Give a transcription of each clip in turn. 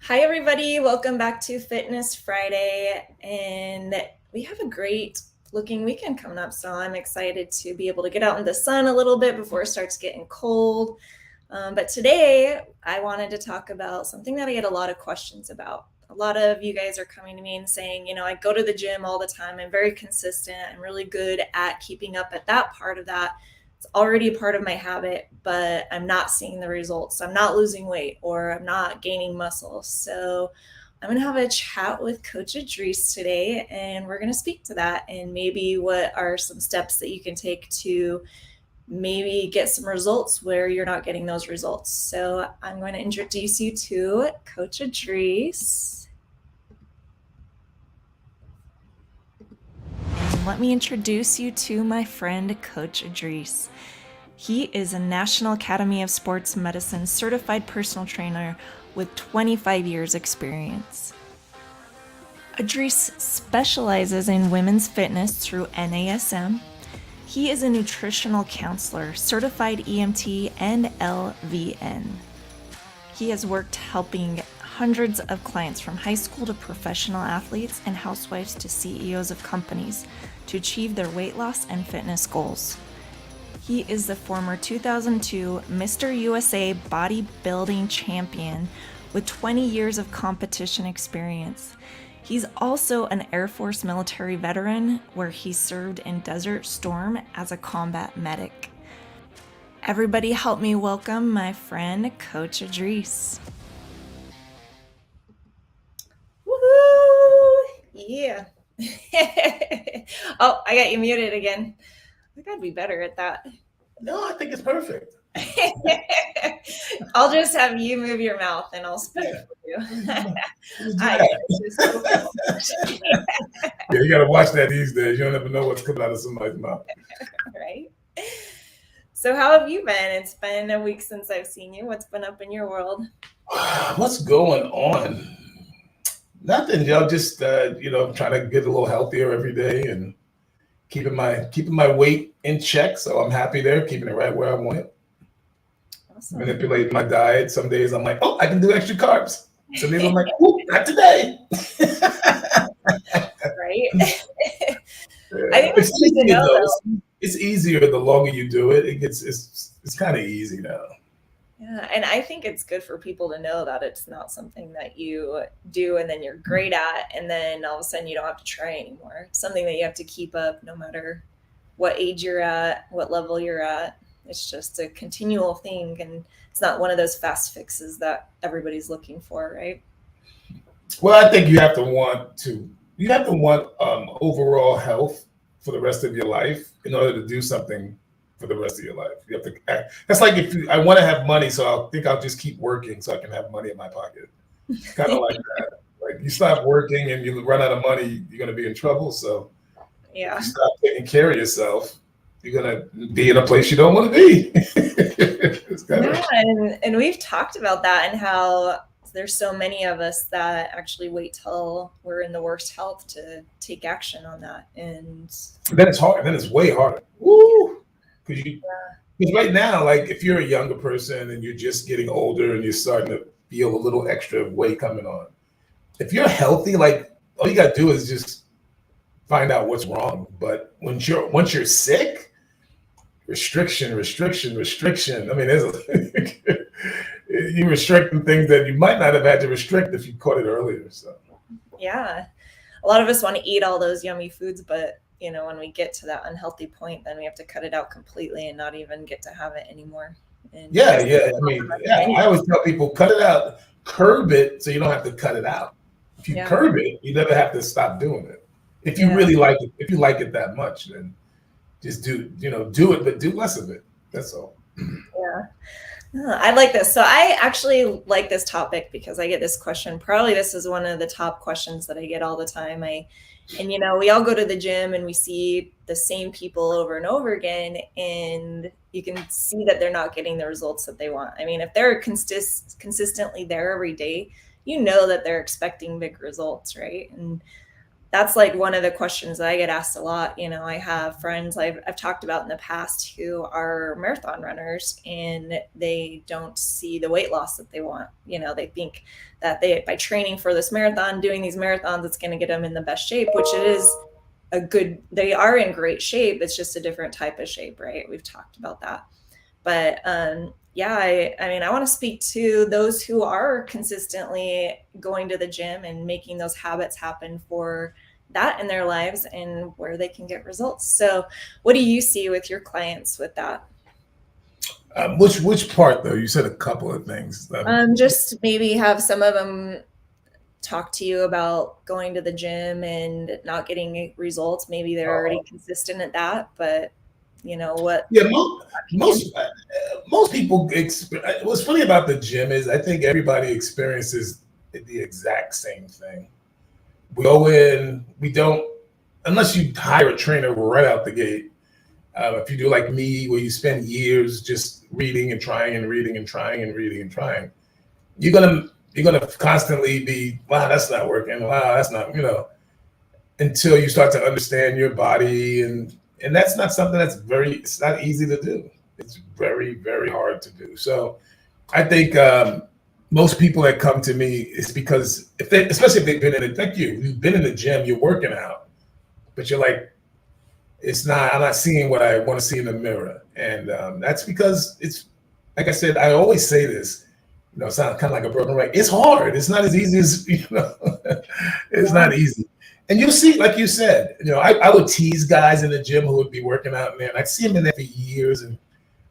Hi, everybody. Welcome back to Fitness Friday. And we have a great looking weekend coming up. So I'm excited to be able to get out in the sun a little bit before it starts getting cold. But today I wanted to talk about something that I get a lot of questions about. A lot of you guys are coming to me and saying, I go to the gym all the time. I'm very consistent. I'm really good at keeping up at that part of that. It's already a part of my habit, but I'm not seeing the results. I'm not losing weight or I'm not gaining muscle. So I'm going to have a chat with Coach Idris today, and we're going to speak to that and maybe what are some steps that you can take to maybe get some results where you're not getting those results. So I'm going to introduce you to Coach Idris. And let me introduce you to my friend, Coach Idris. He is a National Academy of Sports Medicine certified personal trainer with 25 years experience. Idris specializes in women's fitness through NASM. He is a nutritional counselor, certified EMT, and LVN. He has worked helping hundreds of clients from high school to professional athletes and housewives to CEOs of companies to achieve their weight loss and fitness goals. He is the former 2002 Mr. USA bodybuilding champion with 20 years of competition experience. He's also an Air Force military veteran where he served in Desert Storm as a combat medic. Everybody help me welcome my friend, Coach Idris. Woohoo! Yeah. Oh, I got you muted again. I gotta be better at that. No, I think it's perfect. I'll just have you move your mouth and I'll speak Yeah. for you. Let's do I that. this is cool. Yeah, you got to watch that these days. You don't ever know what's coming out of somebody's mouth. Right? So how have you been? It's been a week since I've seen you. What's been up in your world? What's going on? Nothing, yo. Just trying to get a little healthier every day and keeping my weight in check. So I'm happy there, keeping it right where I want it. Awesome. Manipulate my diet. Some days I'm like, oh, I can do extra carbs. Some days I'm like, oh, not today. Right? I think It's it's good to easier know though. though. It's easier the longer you do it. It's kind of easy now. Yeah, and I think it's good for people to know that it's not something that you do and then you're great at, and then all of a sudden you don't have to try anymore. It's something that you have to keep up no matter what age you're at, what level you're at. It's just a continual thing, and it's not one of those fast fixes that everybody's looking for, right? Well, I think you have to want overall health for the rest of your life in order to do something for the rest of your life. You have to act. That's like if I want to have money, so I'll just keep working so I can have money in my pocket. Kind of like that. Like you stop working and you run out of money, you're gonna be in trouble. So if Yeah. you stop taking care of yourself, you're gonna be in a place you don't want to be. It's kind of Yeah, and we've talked about that and how there's so many of us that actually wait till we're in the worst health to take action on that. And then it's hard. Then it's way harder. Woo! Because right now, like if you're a younger person and you're just getting older and you're starting to feel a little extra weight coming on, if you're healthy, like all you gotta do is just find out what's wrong. But once you're sick, restriction, restriction, restriction. I mean, you're restricting things that you might not have had to restrict if you caught it earlier. So yeah, a lot of us want to eat all those yummy foods, but when we get to that unhealthy point, then we have to cut it out completely and not even get to have it anymore. And you yeah, guys yeah. I talk mean, about the yeah. menu. I always tell people cut it out, curb it, so you don't have to cut it out. If you Yeah, curb it, you never have to stop doing it. If you yeah, really like it, if you like it that much, then just do it, but do less of it. That's all. yeah. I like this. So I actually like this topic because I get this question. Probably this is one of the top questions that I get all the time. And we all go to the gym and we see the same people over and over again, and you can see that they're not getting the results that they want. I mean, if they're consistently there every day, you know that they're expecting big results, right? And that's like one of the questions that I get asked a lot. You know, I have friends I've talked about in the past who are marathon runners and they don't see the weight loss that they want. You know, they think that by training for this marathon, doing these marathons, it's going to get them in the best shape, which it is they are in great shape. It's just a different type of shape, right? We've talked about that. But yeah, I mean, I want to speak to those who are consistently going to the gym and making those habits happen for that in their lives and where they can get results. So what do you see with your clients with that? Which part though? You said a couple of things. Just maybe have some of them talk to you about going to the gym and not getting results. Maybe they're already consistent at that, but you know what? Yeah, most people. What's funny about the gym is I think everybody experiences the exact same thing. We go in, we don't, unless you hire a trainer right out the gate. If you do like me, where you spend years just reading and trying and reading and trying and reading and trying, you're gonna constantly be, wow, that's not working. Wow, that's not, until you start to understand your body, and that's not something it's not easy to do. It's very, very hard to do. So I think most people that come to me is because especially if they've been in it, like you've been in the gym, you're working out, but you're like, I'm not seeing what I want to see in the mirror. And that's because it's, like I said, I always say this, it sounds kind of like a broken record. It's hard. It's not as easy as, it's not easy. And you'll see, like you said, I would tease guys in the gym who would be working out in there. And I'd see them in there for years. And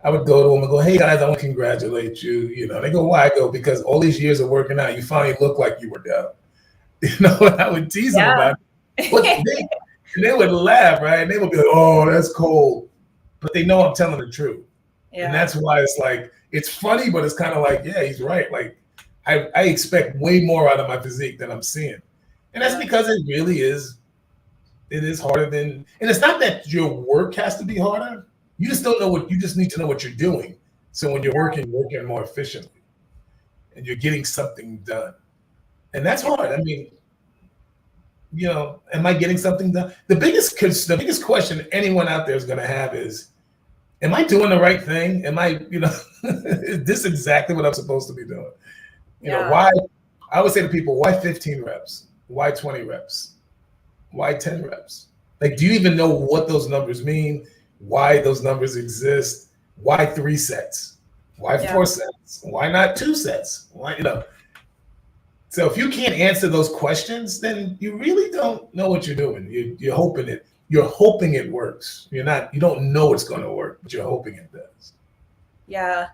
I would go to them and go, hey guys, I want to congratulate you. They go, why? I go, because all these years of working out, you finally look like you were down. And I would tease them about it. And they would laugh, right? And they would be like, oh, that's cold. But they know I'm telling the truth. Yeah. And that's why it's like, it's funny, but it's kind of like, yeah, he's right. Like, I expect way more out of my physique than I'm seeing. And that's because it really is, it is harder than, and it's not that your work has to be harder. You just you just need to know what you're doing. So when you're working more efficiently and you're getting something done. And that's hard. I mean, am I getting something done? The biggest question anyone out there is going to have is, am I doing the right thing? Am I, is this exactly what I'm supposed to be doing? Why? I would say to people, why 15 reps? Why 20 reps? Why 10 reps? Like, do you even know what those numbers mean? Why those numbers exist? Why 3 sets? Why 4 sets? Why not 2 sets? Why, So if you can't answer those questions, then you really don't know what you're doing. You're hoping it works. You don't know it's going to work, but you're hoping it does. Yeah.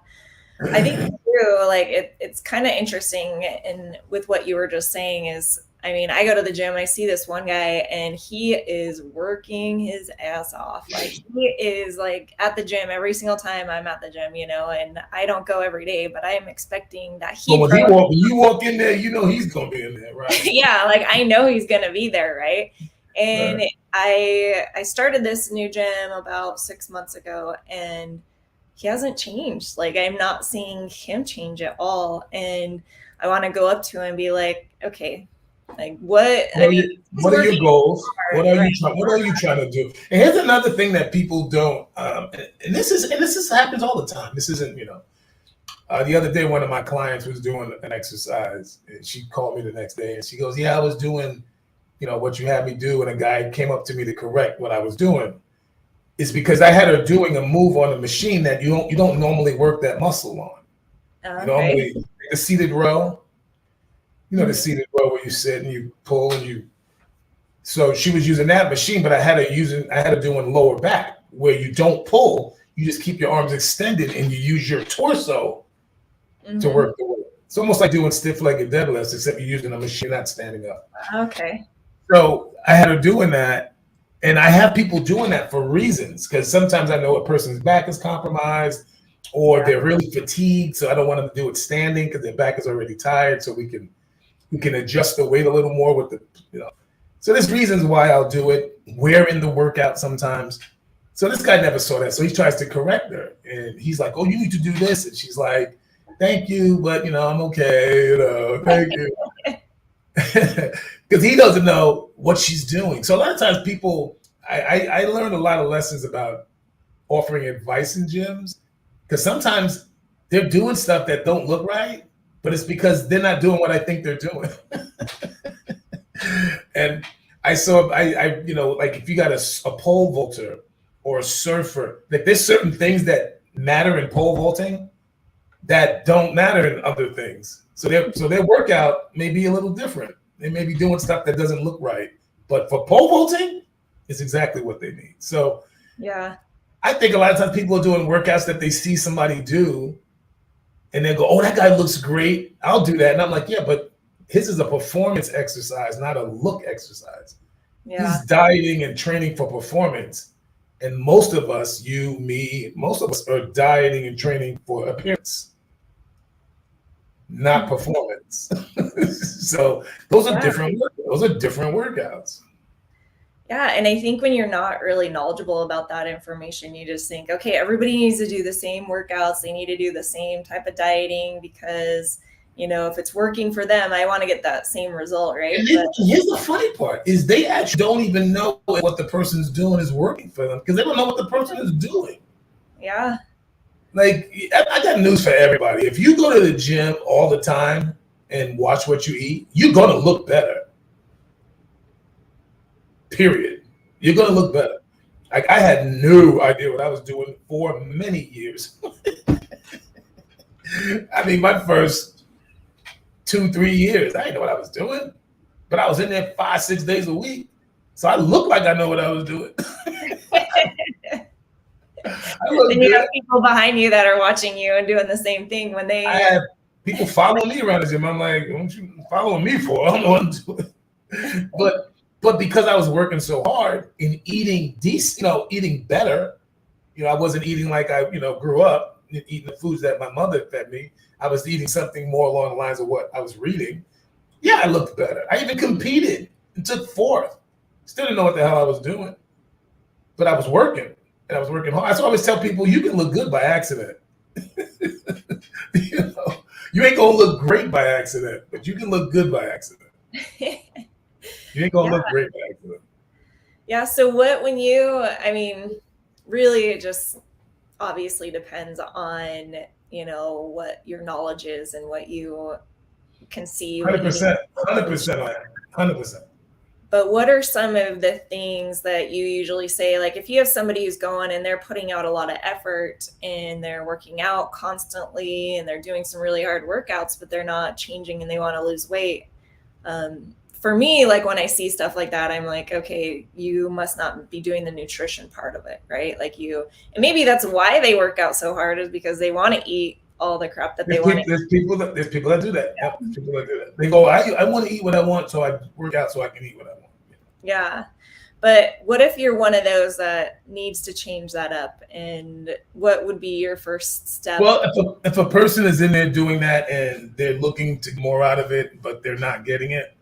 I think too, like it's kind of interesting. And with what you were just saying is, I mean, I go to the gym, I see this one guy and he is working his ass off. Like he is like at the gym every single time I'm at the gym, and I don't go every day, but I am expecting that when you walk in there, he's going to be in there, right? Yeah. Like I know he's going to be there. Right. And right. I started this new gym about 6 months ago and he hasn't changed. Like I'm not seeing him change at all. And I want to go up to him and be like, okay, like what are your goals? What are you trying to do? And here's another thing that people don't, and this happens all the time. This isn't, the other day, one of my clients was doing an exercise and she called me the next day and she goes, yeah, I was doing, what you had me do. And a guy came up to me to correct what I was doing. It's because I had her doing a move on a machine that you don't normally work that muscle on. Okay. Normally the seated row, the seated row where you sit and you pull and you. So she was using that machine, but I had her doing lower back where you don't pull, you just keep your arms extended and you use your torso to work the weight. It's almost like doing stiff-legged deadlifts, except you're using a machine, not standing up. Okay. So I had her doing that. And I have people doing that for reasons, because sometimes I know a person's back is compromised or they're really fatigued. So I don't want them to do it standing because their back is already tired. So we can adjust the weight a little more with the, So there's reasons why I'll do it. We're in the workout sometimes. So this guy never saw that. So he tries to correct her. And he's like, oh, you need to do this. And she's like, thank you, but, I'm okay. Thank you. because he doesn't know what she's doing. So a lot of times people, I learned a lot of lessons about offering advice in gyms because sometimes they're doing stuff that don't look right, but it's because they're not doing what I think they're doing. And I saw, like if you got a pole vaulter or a surfer, like there's certain things that matter in pole vaulting that don't matter in other things. So their workout may be a little different. They may be doing stuff that doesn't look right, but for pole vaulting, it's exactly what they need. So yeah, I think a lot of times people are doing workouts that they see somebody do, and they go, "Oh, that guy looks great. I'll do that." And I'm like, "Yeah, but his is a performance exercise, not a look exercise. yeah, He's dieting and training for performance." And most of us, you, me, most of us are dieting and training for appearance, not performance. So those are different. Those are different workouts. Yeah, and I think when you're not really knowledgeable about that information, you just think, okay, everybody needs to do the same workouts. They need to do the same type of dieting because, if it's working for them, I want to get that same result, right? But here's the funny part is they actually don't even know what the person's doing is working for them because they don't know what the person is doing. Yeah. Like, I got news for everybody. If you go to the gym all the time and watch what you eat, you're going to look better. Period. You're going to look better. Like, I had no idea what I was doing for many years. I mean, my first 2-3 years, I didn't know what I was doing, but I was in there 5-6 days a week. So I looked like I know what I was doing. Then you have people behind you that are watching you and doing the same thing when they. I have people following me around the gym. I'm like, what you following me for? I don't know what I'm doing. But because I was working so hard in eating decent, eating better, I wasn't eating like I, grew up eating the foods that my mother fed me. I was eating something more along the lines of what I was reading. Yeah, I looked better. I even competed and took fourth. Still didn't know what the hell I was doing, but I was working and I was working hard. I always tell people you can look good by accident. You ain't gonna look great by accident, but you can look good by accident. You ain't gonna look great by accident. Yeah. So really it just obviously depends on, what your knowledge is and what you can see. 100%, 100%. But what are some of the things that you usually say? Like if you have somebody who's going and they're putting out a lot of effort and they're working out constantly and they're doing some really hard workouts, but they're not changing and they want to lose weight. For me, like when I see stuff like that, I'm like, okay, you must not be doing the nutrition part of it, right? And maybe that's why they work out so hard is because they want to eat all the crap that they want. There's people that do that. Yeah. People that do that. They go, I want to eat what I want, so I work out so I can eat what I want. Yeah. But what if you're one of those that needs to change that up? And what would be your first step? Well, if a person is in there doing that and they're looking to get more out of it, but they're not getting it,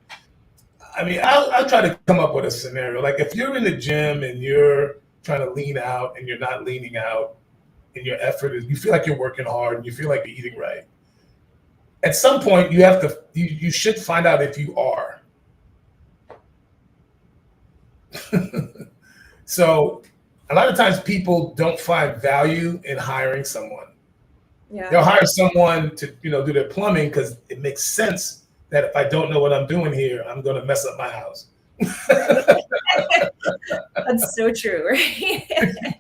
I'll try to come up with a scenario. Like if you're in the gym and you're trying to lean out and you're not leaning out and your effort is, you feel like you're working hard and you feel like you're eating right. At some point you should find out if you are. So a lot of times people don't find value in hiring someone. Yeah. They'll hire someone to, do their plumbing because it makes sense that if I don't know what I'm doing here, I'm going to mess up my house. That's so true, right?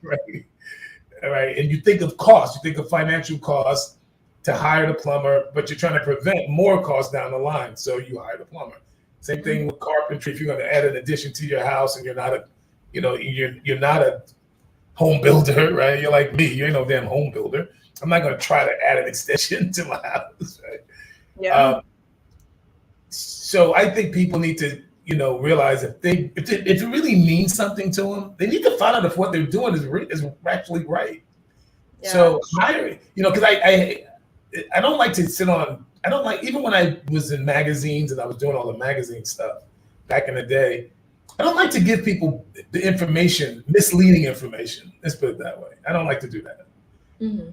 Right. All right. And you think of cost, you think of financial costs to hire the plumber, but you're trying to prevent more costs down the line. So you hire the plumber. Same thing with carpentry. If you're going to add an addition to your house and you're not a home builder, right? You're like me, you ain't no damn home builder. I'm not going to try to add an extension to my house, right? Yeah. So I think people need to, realize if it really means something to them, they need to find out if what they're doing is actually right. Yeah. So hiring, because I don't like to sit on. I don't like, even when I was in magazines and I was doing all the magazine stuff back in the day, I don't like to give people the information, misleading information. Let's put it that way. I don't like to do that. Mm-hmm.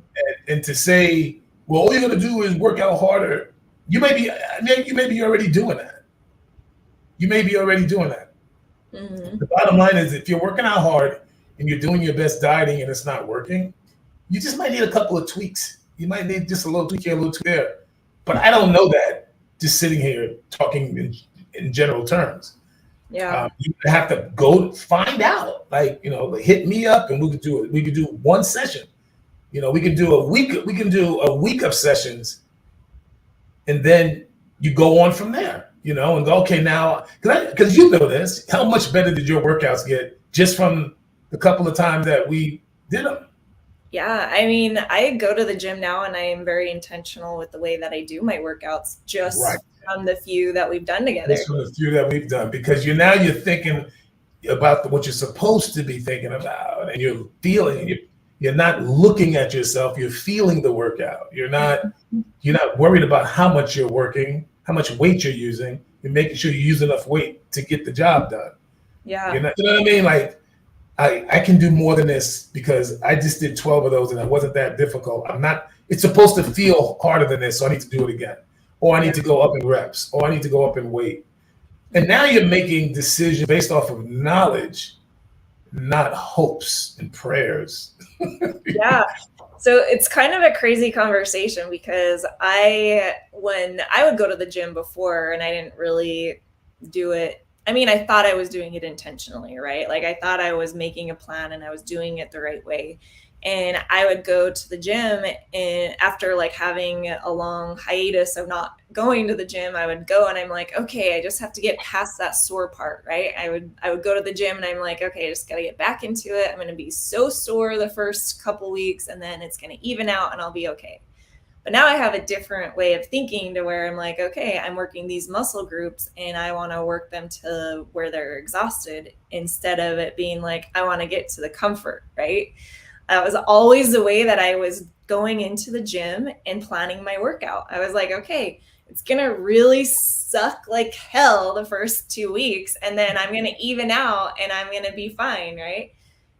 And to say, well, all you're going to do is work out harder. You may be already doing that. you may be already doing that. Hmm. The bottom line is if you're working out hard and you're doing your best dieting and it's not working, you just might need a couple of tweaks. You might need just a little tweak here, a little tweak there. But I don't know that just sitting here talking in general terms. Yeah. You have to go find out. Like, hit me up and we could do it. We could do one session. We could do a week. We can do a week of sessions, and then you go on from there. And go, okay, now because you know this. How much better did your workouts get just from the couple of times that we did them? Yeah, I mean, I go to the gym now and I am very intentional with the way that I do my workouts Right. just from the few that we've done together. Just from the few that we've done, because you're thinking about what you're supposed to be thinking about, and you're feeling. You're not looking at yourself. You're feeling the workout. You're not worried about how much you're working, how much weight you're using. You're making sure you use enough weight to get the job done. Yeah. You know what I mean? Like, I can do more than this because I just did 12 of those and it wasn't that difficult. It's supposed to feel harder than this, so I need to do it again. Or I need to go up in reps, or I need to go up in weight. And now you're making decisions based off of knowledge, not hopes and prayers. Yeah. So it's kind of a crazy conversation because when I would go to the gym before and I didn't really do it. I mean, I thought I was doing it intentionally, right? Like I thought I was making a plan and I was doing it the right way. And I would go to the gym, and after like having a long hiatus of not going to the gym, I would go and I'm like, okay, I just have to get past that sore part, right? I would go to the gym and I'm like, okay, I just got to get back into it. I'm going to be so sore the first couple weeks and then it's going to even out and I'll be okay. But now I have a different way of thinking to where I'm like, okay, I'm working these muscle groups and I want to work them to where they're exhausted, instead of it being like, I want to get to the comfort, right? That was always the way that I was going into the gym and planning my workout. I was like, okay, it's going to really suck like hell the first 2 weeks, and then I'm going to even out and I'm going to be fine, right?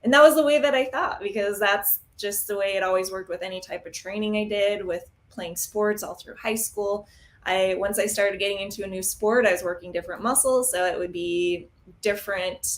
And that was the way that I thought, because that's just the way it always worked with any type of training I did, with playing sports all through high school. Once I started getting into a new sport, I was working different muscles, so it would be different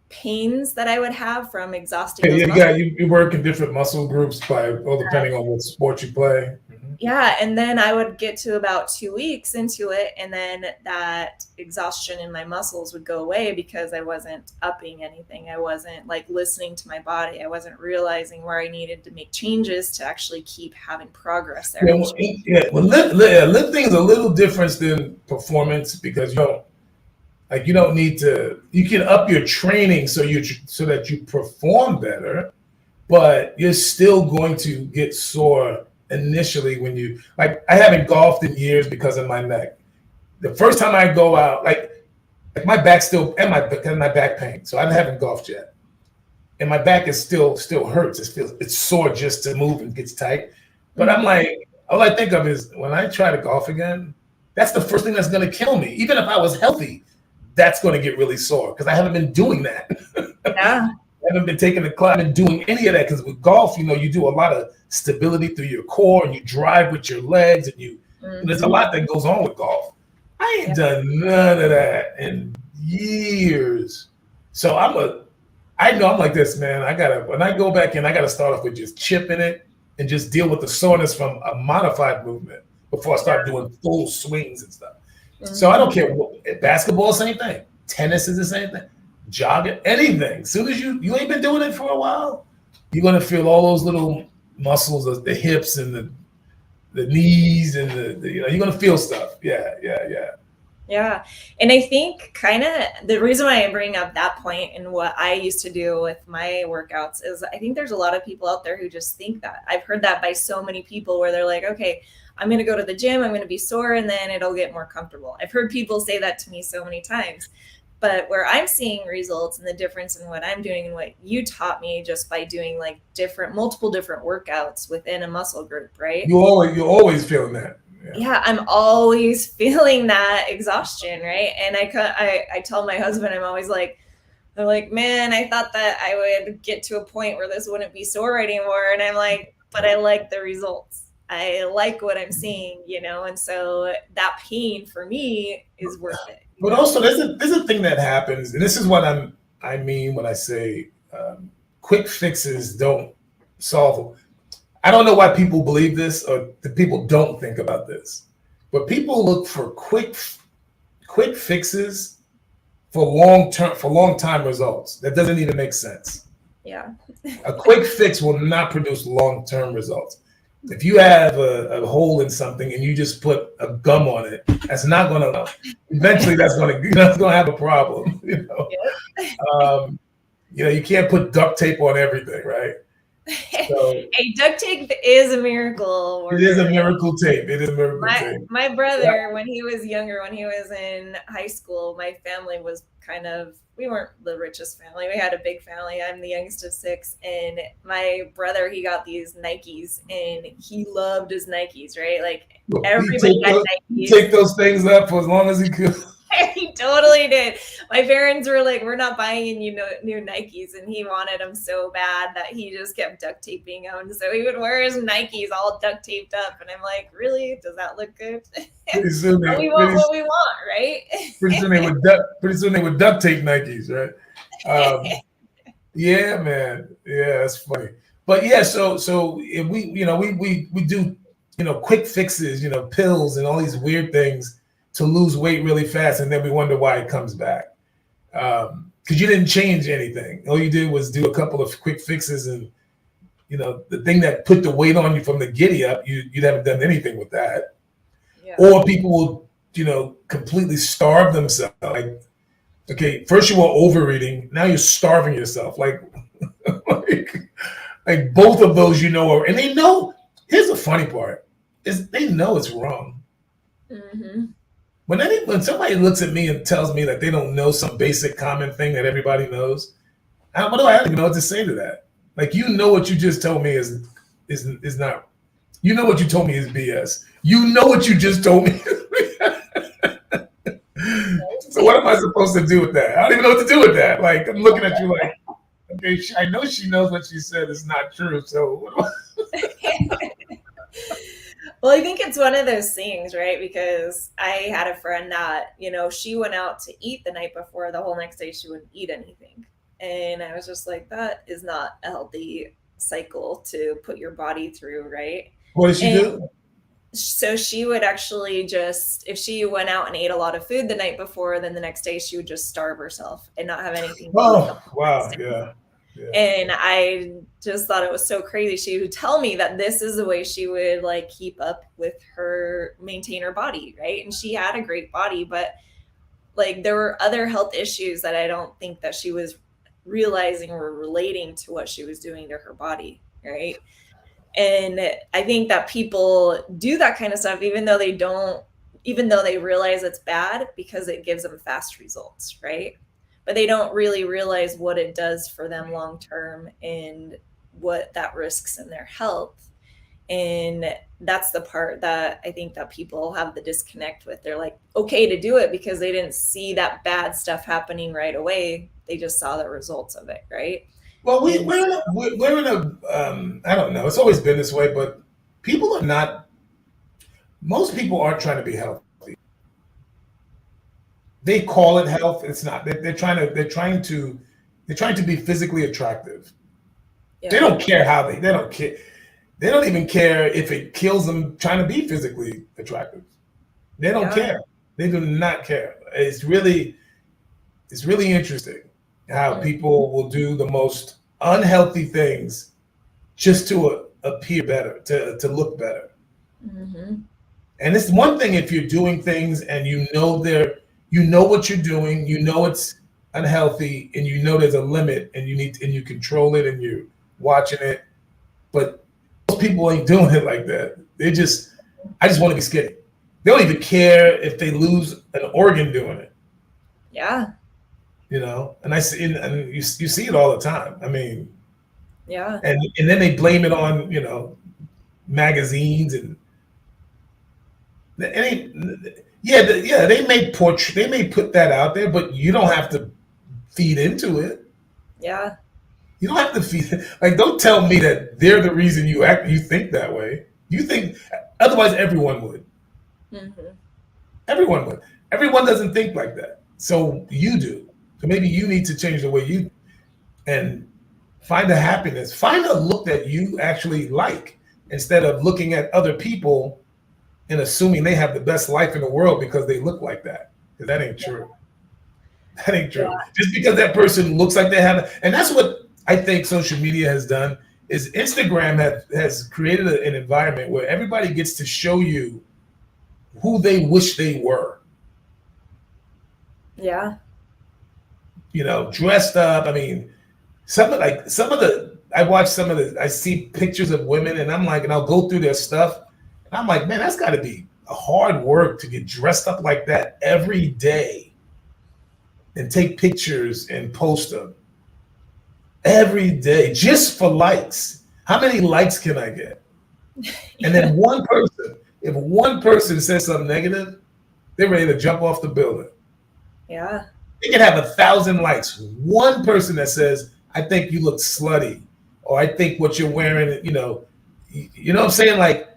pains that I would have from exhausting those muscles. You work in different muscle groups depending on what sport you play. Yeah, and then I would get to about 2 weeks into it, and then that exhaustion in my muscles would go away because I wasn't upping anything. I wasn't like listening to my body. I wasn't realizing where I needed to make changes to actually keep having progress there. Lifting is a little different than performance, because you don't need to. You can up your training so that you perform better, but you're still going to get sore initially when I haven't golfed in years because of my neck. The first time I go out, like my back still and my back pain, so I haven't golfed yet, and my back is still hurts. It's sore just to move and gets tight. But I'm like, all I think of is when I try to golf again, that's the first thing that's going to kill me. Even if I was healthy, that's going to get really sore because I haven't been doing that. Yeah. I haven't been taking the club and doing any of that, because with golf, you do a lot of stability through your core and you drive with your legs, and there's a lot that goes on with golf. I ain't done none of that in years. So I know I'm like this, man. When I go back in, I gotta start off with just chipping it and just deal with the soreness from a modified movement before I start doing full swings and stuff. So I don't care. Basketball, same thing. Tennis is the same thing. Jogging, anything. As soon as you ain't been doing it for a while, you're gonna feel all those little muscles, the hips and the knees and you're gonna feel stuff. Yeah. Yeah. And I think kind of the reason why I'm bringing up that point and what I used to do with my workouts is I think there's a lot of people out there who just think that. I've heard that by so many people where they're like, okay, I'm going to go to the gym, I'm going to be sore, and then it'll get more comfortable. I've heard people say that to me so many times. But where I'm seeing results and the difference in what I'm doing and what you taught me just by doing like multiple different workouts within a muscle group, right? You're always feeling that. Yeah, I'm always feeling that exhaustion, right? And I tell my husband, I'm always like, they're like, man, I thought that I would get to a point where this wouldn't be sore anymore. And I'm like, but I like the results. I like what I'm seeing, and so that pain for me is worth it. But also, there's a thing that happens, and this is what I mean when I say quick fixes don't solve. I don't know why people believe this or the people don't think about this, but people look for quick fixes for long time results. That doesn't even make sense. Yeah. A quick fix will not produce long term results. If you have a hole in something and you just put a gum on it, that's not going to. Eventually, that's going to have a problem. Um, you can't put duct tape on everything, right? So Hey, duct tape is a miracle it is a worker. miracle tape. It is a miracle tape. My Yeah. brother, when he was younger, when he was in high school, my family was we weren't the richest family. We had a big family. I'm the youngest of six. And my brother, he got these Nikes and he loved his Nikes, right? Like everybody had He Nikes. take those things up for as long as he could. He totally did. My parents were like, "We're not buying you new Nikes," and he wanted them so bad that he just kept duct taping them. So he would wear his Nikes all duct taped up, and I'm like, "Really? Does that look good?" Pretty soon But we want what we want, right? pretty soon they would duct tape Nikes, right? Yeah, man. Yeah, that's funny. But yeah, so if we do quick fixes, pills and all these weird things to lose weight really fast, and then we wonder why it comes back. Because you didn't change anything. All you did was do a couple of quick fixes, and the thing that put the weight on you from the giddy up, you haven't done anything with that. Yeah. Or people will, completely starve themselves. Like, okay, first you were overeating, now you're starving yourself. Like, like both of those, and they know. Here's the funny part: is they know it's wrong. Mm-hmm. When somebody looks at me and tells me that they don't know some basic common thing that everybody knows, I don't even know what to say to that. Like, what you just told me is not. You know what you told me is BS. You know what you just told me. So what am I supposed to do with that? I don't even know what to do with that. Like, I'm looking at you like, okay, I know she knows what she said is not true. So what do I? Well, I think it's one of those things, right? Because I had a friend that, she went out to eat the night before. The whole next day, she wouldn't eat anything. And I was just like, that is not a healthy cycle to put your body through, right? What did she do? So she would actually if she went out and ate a lot of food the night before, then the next day she would just starve herself and not have anything to eat. Oh, wow. Yeah. And I just thought it was so crazy. She would tell me that this is the way she would like keep up with maintain her body, right? And she had a great body, but like there were other health issues that I don't think that she was realizing were relating to what she was doing to her body, right? And I think that people do that kind of stuff even though they realize it's bad because it gives them fast results, right? But they don't really realize what it does for them long term and what that risks in their health. And that's the part that I think that people have the disconnect with. They're like, okay to do it because they didn't see that bad stuff happening right away. They just saw the results of it, right? Well, we're in a I don't know. It's always been this way, but people are not. Most people aren't trying to be healthy. They call it health. It's not. They're trying to be physically attractive. Yeah. They don't care how they don't care. They don't even care if it kills them trying to be physically attractive. They don't care. They do not care. It's really interesting how people will do the most unhealthy things just to appear better, to look better. Mm-hmm. And it's one thing if you're doing things and you know what you're doing, it's unhealthy, and there's a limit, and you control it, and you're watching it. But most people ain't doing it like that. I just want to be skinny. They don't even care if they lose an organ doing it. Yeah. And I see, and you see it all the time. I mean, yeah. And then they blame it on magazines and they may put that out there, but you don't have to feed into it. Yeah. You don't have to feed it. Like, don't tell me that they're the reason you think that way. You think otherwise everyone would. Mm-hmm. Everyone would. Everyone doesn't think like that. So you do. So maybe you need to change the way you and find a happiness. Find a look that you actually like instead of looking at other people and assuming they have the best life in the world because they look like that. Because that ain't true. That ain't true. Yeah. Just because that person looks like they have, and that's what I think social media has done. Is Instagram has created an environment where everybody gets to show you who they wish they were. Yeah. You know, dressed up. I mean, I see pictures of women and I'm like, and I'll go through their stuff and I'm like, man, that's got to be a hard work to get dressed up like that every day and take pictures and post them every day just for likes. How many likes can I get? And then if one person says something negative, they're ready to jump off the building. Yeah. They can have 1,000 likes. One person that says, I think you look slutty, or I think what you're wearing, you know what I'm saying? Like,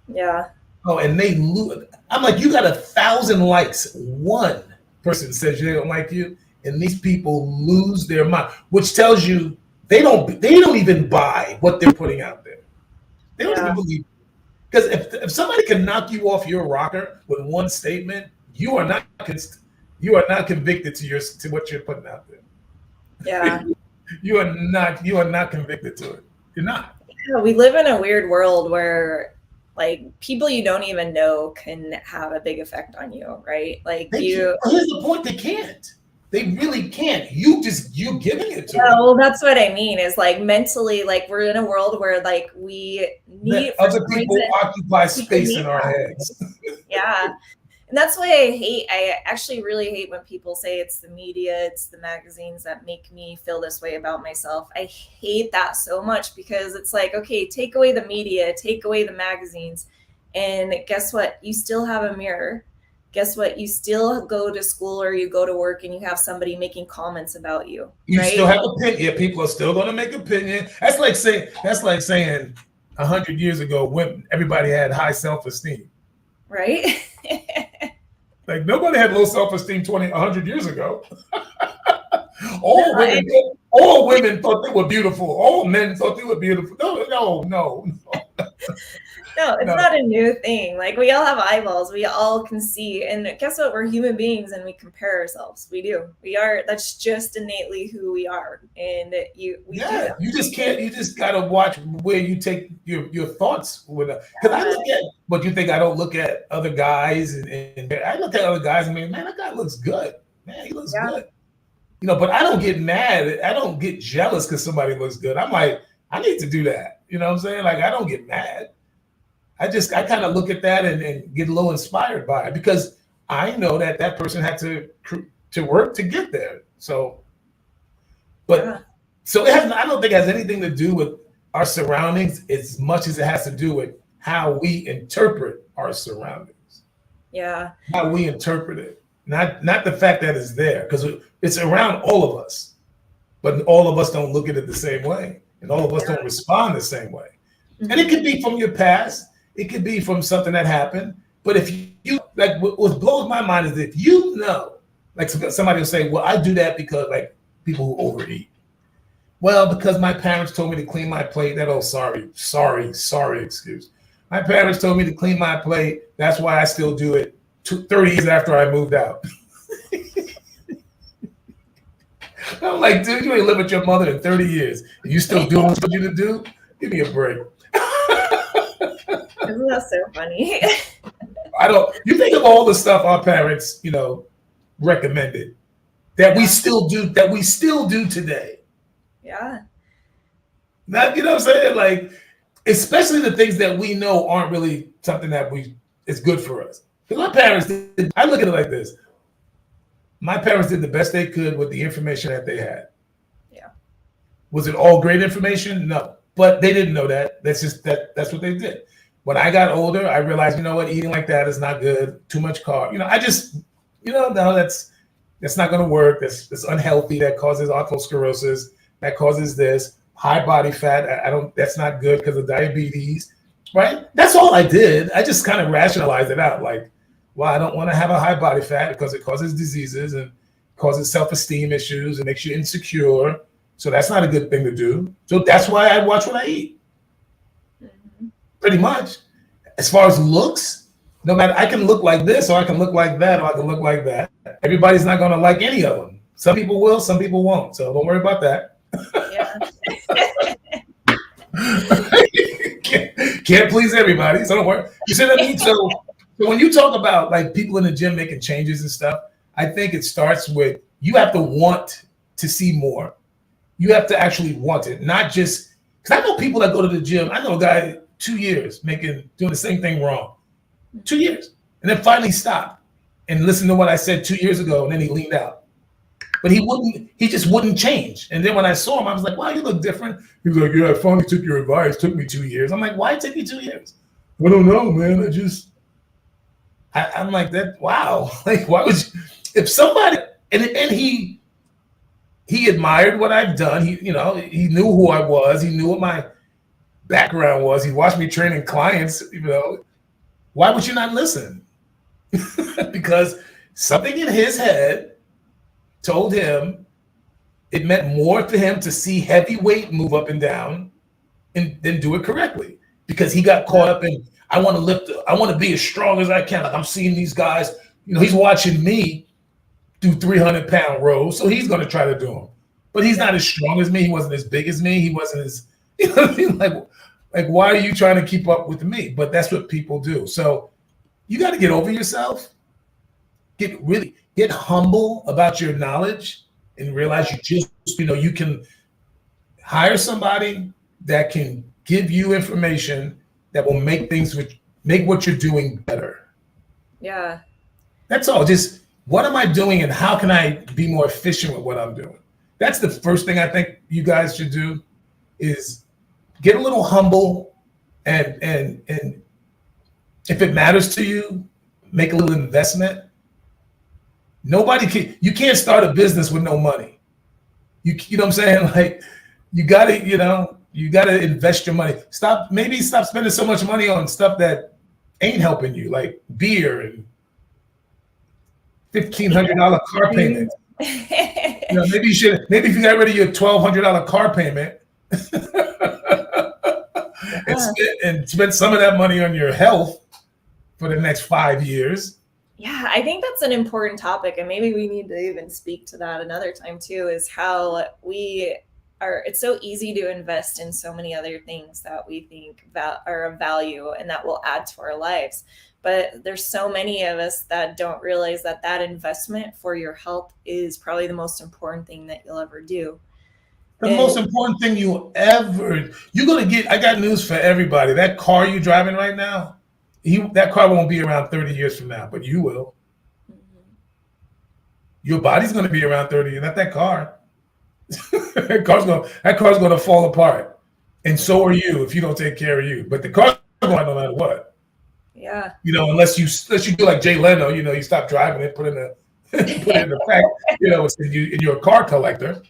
Yeah. oh, and they lose. I'm like, you got 1,000 likes. One person says they don't like you, and these people lose their mind, which tells you they don't even buy what they're putting out there. They don't even believe. Because if somebody can knock you off your rocker with one statement, you are not convicted to what you're putting out there. Yeah. You are not convicted to it. You're not. Yeah, we live in a weird world where like people you don't even know can have a big effect on you, right? Like Here's the point, they can't. They really can't. You're giving it to them. Well, that's what I mean is like mentally, like we're in a world where like we need other people occupy space in our heads. Yeah. And that's why I actually really hate when people say it's the media, it's the magazines that make me feel this way about myself. I hate that so much because it's like, okay, take away the media, take away the magazines. And guess what? You still have a mirror. Guess what? You still go to school or you go to work and you have somebody making comments about you. You right? still have opinion. Yeah, people are still going to make opinion. That's like saying 100 years ago, everybody had high self-esteem. Right? Like nobody had low self-esteem 100 years ago. All women thought they were beautiful. All men thought they were beautiful. No. No, it's not a new thing. Like we all have eyeballs. We all can see. And guess what? We're human beings and we compare ourselves. We do. We are. That's just innately who we are. And you just got to watch where you take your thoughts with it. Because I look at what you think I don't look at other guys. And I look at other guys and man, that guy looks good. Man, he looks good. You know, but I don't get mad. I don't get jealous because somebody looks good. I'm like, I need to do that. You know what I'm saying? Like, I don't get mad. I kind of look at that and get a little inspired by it because I know that person had to work to get there. So, so I don't think it has anything to do with our surroundings as much as it has to do with how we interpret our surroundings. Yeah. How we interpret it. Not the fact that it's there, because it's around all of us, but all of us don't look at it the same way, and all of us don't respond the same way. Mm-hmm. And it could be from your past, it could be from something that happened. But if you like, what blows my mind is if you know, like somebody will say, "Well, I do that because like people who overeat." Well, because my parents told me to clean my plate. Sorry excuse. My parents told me to clean my plate. That's why I still do it 30 years after I moved out. I'm like, dude, you ain't lived with your mother in 30 years. And you still doing what you need to do? Give me a break. Isn't that so funny? You think of all the stuff our parents, recommended that we still do today. Yeah. Not, you know what I'm saying? Like, especially the things that we know aren't really something that is good for us. Because my parents I look at it like this. My parents did the best they could with the information that they had. Yeah. Was it all great information? No. But they didn't know that. That's that's what they did. When I got older, I realized, eating like that is not good. Too much carb. No, that's not going to work. That's unhealthy. That causes atherosclerosis. That causes this. High body fat. That's not good because of diabetes. Right? That's all I did. I just kind of rationalized it out. Like, Well, I don't want to have a high body fat because it causes diseases and causes self-esteem issues and makes you insecure. So that's not a good thing to do. So that's why I watch what I eat. Mhm. Pretty much. As far as looks, no matter, I can look like this or I can look like that or I can look like that. Everybody's not going to like any of them. Some people will, some people won't. So don't worry about that. Yeah. Can't please everybody. So don't worry. You see what I mean? So when you talk about like people in the gym making changes and stuff, I think it starts with you have to want to see more. You have to actually want it, not just because I know people that go to the gym. I know a guy 2 years doing the same thing wrong, 2 years, and then finally stopped and listened to what I said 2 years ago, and then he leaned out. But he just wouldn't change. And then when I saw him, I was like, wow, you look different. He was like, yeah, I finally took your advice. It took me 2 years. I'm like, why it took you 2 years? I don't know, man. I'm like that. Wow. Like, why would you, if somebody, and he admired what I've done. He knew who I was. He knew what my background was. He watched me training clients, why would you not listen? Because something in his head told him it meant more to him to see heavyweight move up and down and then do it correctly. Because he got caught up in, I want to be as strong as I can. Like I'm seeing these guys, he's watching me do 300-pound rows, so he's going to try to do them. But he's not as strong as me. He wasn't as big as me. He wasn't as, what I mean? Like, why are you trying to keep up with me? But that's what people do. So you got to get over yourself. Get humble about your knowledge and realize you can hire somebody that can give you information that will make what you're doing better. Yeah. That's all. Just what am I doing and how can I be more efficient with what I'm doing? That's the first thing I think you guys should do is get a little humble and if it matters to you, make a little investment. You can't start a business with no money. You know what I'm saying? Like you gotta invest your money. Stop spending so much money on stuff that ain't helping you, like beer and $1,500 car payment. Maybe if you got rid of your $1,200 car payment and spend some of that money on your health for the next 5 years. Yeah, I think that's an important topic, and maybe we need to even speak to that another time too, is how it's so easy to invest in so many other things that we think are of value and that will add to our lives. But there's so many of us that don't realize that investment for your health is probably the most important thing that you'll ever do. Most important thing you're going to get, I got news for everybody. That car you're driving right now, that car won't be around 30 years from now, but you will. Mm-hmm. Your body's going to be around 30, not that car. That car's going to fall apart. And so are you if you don't take care of you. But the car's going to no matter what. Yeah. Unless you do like Jay Leno, you stop driving it, put in the pack, and you're a car collector.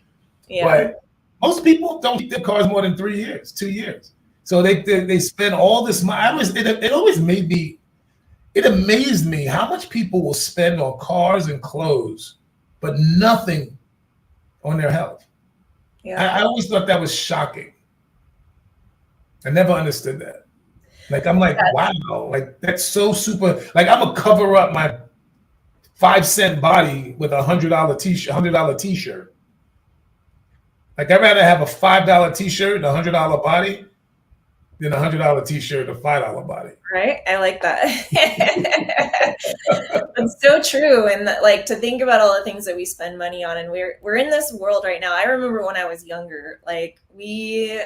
Yeah. But most people don't keep their cars more than 3 years, 2 years. So they spend all this money. It amazed me how much people will spend on cars and clothes, but nothing on their health. Yeah. I always thought that was shocking. I never understood that. Like, I'm like, wow, like that's so super. Like, I'm gonna cover up my 5-cent body with $100 t-shirt. Like, I'd rather have a $5 t-shirt and $100 body than a $100 t-shirt and a $5 body. Right? I like that. It's so true. And like to think about all the things that we spend money on, and we're in this world right now. I remember when I was younger, like we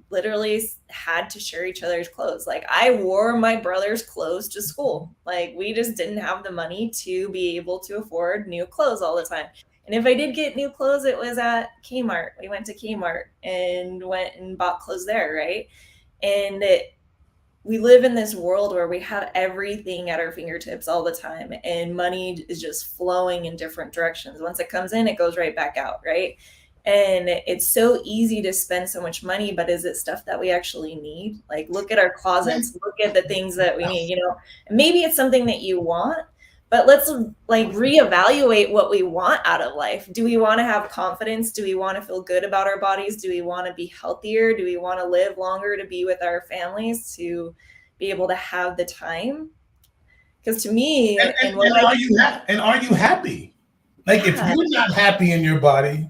literally had to share each other's clothes. Like I wore my brother's clothes to school. Like we just didn't have the money to be able to afford new clothes all the time. And if I did get new clothes, it was at Kmart. We went to Kmart and went and bought clothes there, right? And we live in this world where we have everything at our fingertips all the time, and money is just flowing in different directions. Once it comes in, it goes right back out, right? And it's so easy to spend so much money, but is it stuff that we actually need? Like, look at our closets, look at the things that we need, maybe it's something that you want, but let's like reevaluate what we want out of life. Do we want to have confidence? Do we want to feel good about our bodies? Do we want to be healthier? Do we want to live longer to be with our families, to be able to have the time? Because to me, and are you happy? Like, if you're not happy in your body,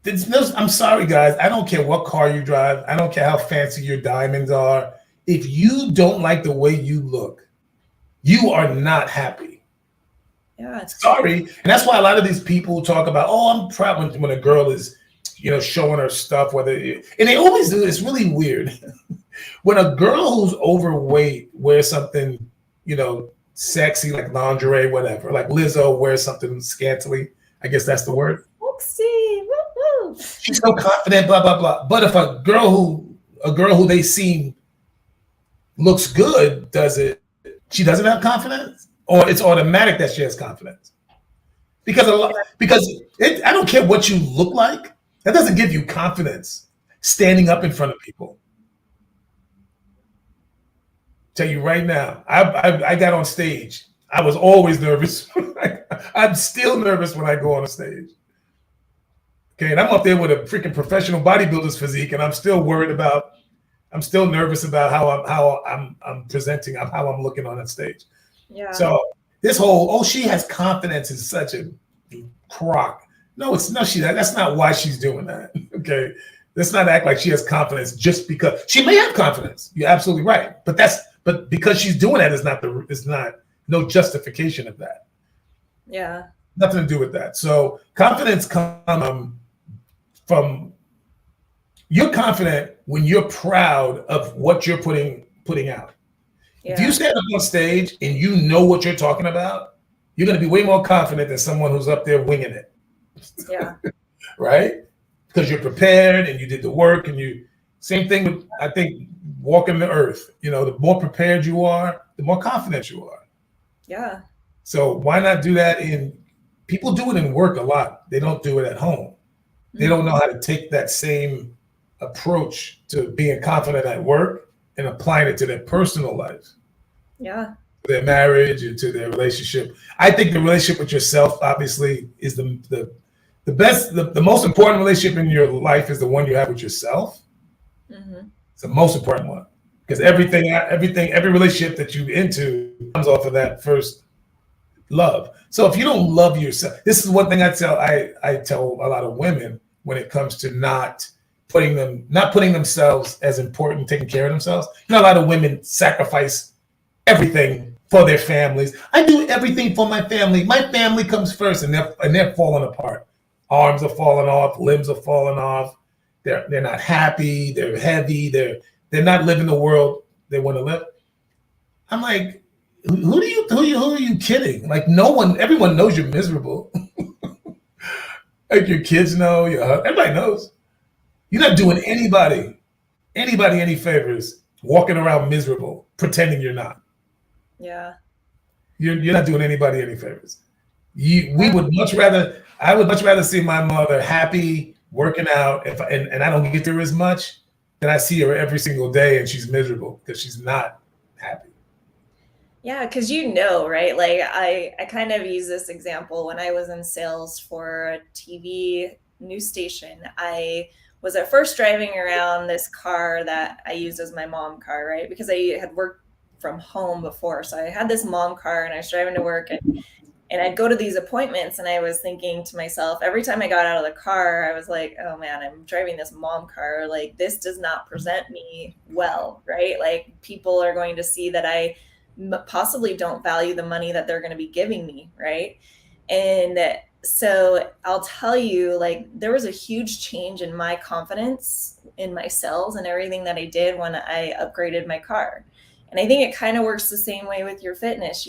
I'm sorry, guys. I don't care what car you drive. I don't care how fancy your diamonds are. If you don't like the way you look, you are not happy. Yeah, sorry. And that's why a lot of these people talk about, I'm proud when a girl is, showing her stuff, and they always do. It's really weird. When a girl who's overweight wears something, sexy, like lingerie, whatever, like Lizzo wears something scantily, I guess that's the word. Oopsie. Woo-woo. She's so confident, blah, blah, blah. But if a girl who they see looks good does it, she doesn't have confidence, or it's automatic that she has confidence. Because I don't care what you look like. That doesn't give you confidence standing up in front of people. Tell you right now, I got on stage. I was always nervous. I'm still nervous when I go on a stage. Okay, and I'm up there with a freaking professional bodybuilder's physique, and I'm still nervous about how I'm presenting, how I'm looking on that stage. Yeah. So this whole, she has confidence is such a crock. No, that's not why she's doing that. Okay. Let's not act like she has confidence just because she may have confidence. You're absolutely right. But because she's doing that is not no justification of that. Yeah. Nothing to do with that. So confidence comes from, you're confident when you're proud of what you're putting out. Yeah. If you stand up on stage and you know what you're talking about, you're going to be way more confident than someone who's up there winging it. Yeah. Right? Because you're prepared and you did the work, and same thing with, I think, walking the earth. The more prepared you are, the more confident you are. Yeah. So why not do that people do it in work a lot. They don't do it at home. They don't know how to take that same approach to being confident at work and applying it to their personal life. Yeah. Their marriage and to their relationship. I think the relationship with yourself, obviously, is the best, the most important relationship in your life is the one you have with yourself. Mm-hmm. It's the most important one, because every relationship that you into comes off of that first love. So if you don't love yourself, this is one thing I tell a lot of women when it comes to not putting themselves as important, taking care of themselves. A lot of women sacrifice everything for their families. I do everything for my family. My family comes first, and they're falling apart. Arms are falling off, limbs are falling off. They're not happy. They're heavy. They're not living the world they want to live. I'm like, who are you kidding? Like, everyone knows you're miserable. Like, your kids know, everybody knows. You're not doing anybody any favors walking around miserable, pretending you're not. Yeah. You're not doing anybody any favors. I would much rather see my mother happy, working out, and I don't get there as much, than I see her every single day and she's miserable because she's not happy. Yeah, because right? Like, I kind of use this example when I was in sales for a TV news station. I was at first driving around this car that I used as my mom car, right? Because I had worked from home before. So I had this mom car and I was driving to work, and I'd go to these appointments, and I was thinking to myself, every time I got out of the car, I was like, oh man, I'm driving this mom car. Like, this does not present me well, right? Like, people are going to see that I possibly don't value the money that they're going to be giving me, right? And so I'll tell you, like, there was a huge change in my confidence in my sales and everything that I did when I upgraded my car. And I think it kind of works the same way with your fitness.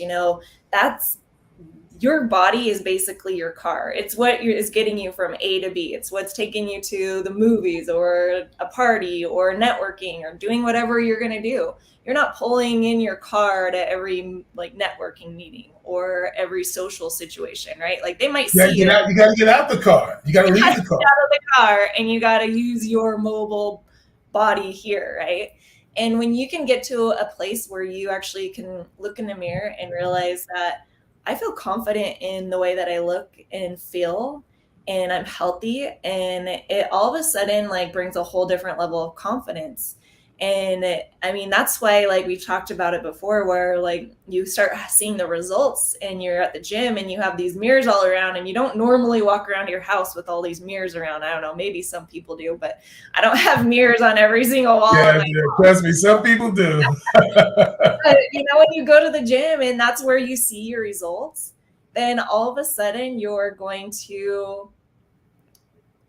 your body is basically your car. It's what is getting you from A to B. It's what's taking you to the movies or a party or networking or doing whatever you're going to do. You're not pulling in your car to every like networking meeting or every social situation, right? Like they might see you got to get out the car. You got to leave the car. Out of the car, and you got to use your mobile body here, right? And when you can get to a place where you actually can look in the mirror and realize that I feel confident in the way that I look and feel, and I'm healthy, and it all of a sudden like brings a whole different level of confidence. And I mean, that's why, like we've talked about it before, where like you start seeing the results and you're at the gym and you have these mirrors all around, and you don't normally walk around your house with all these mirrors around. I don't know, maybe some people do, but I don't have mirrors on every single wall. Yeah, trust me, some people do. But, you know, when you go to the gym and that's where you see your results, then all of a sudden you're going to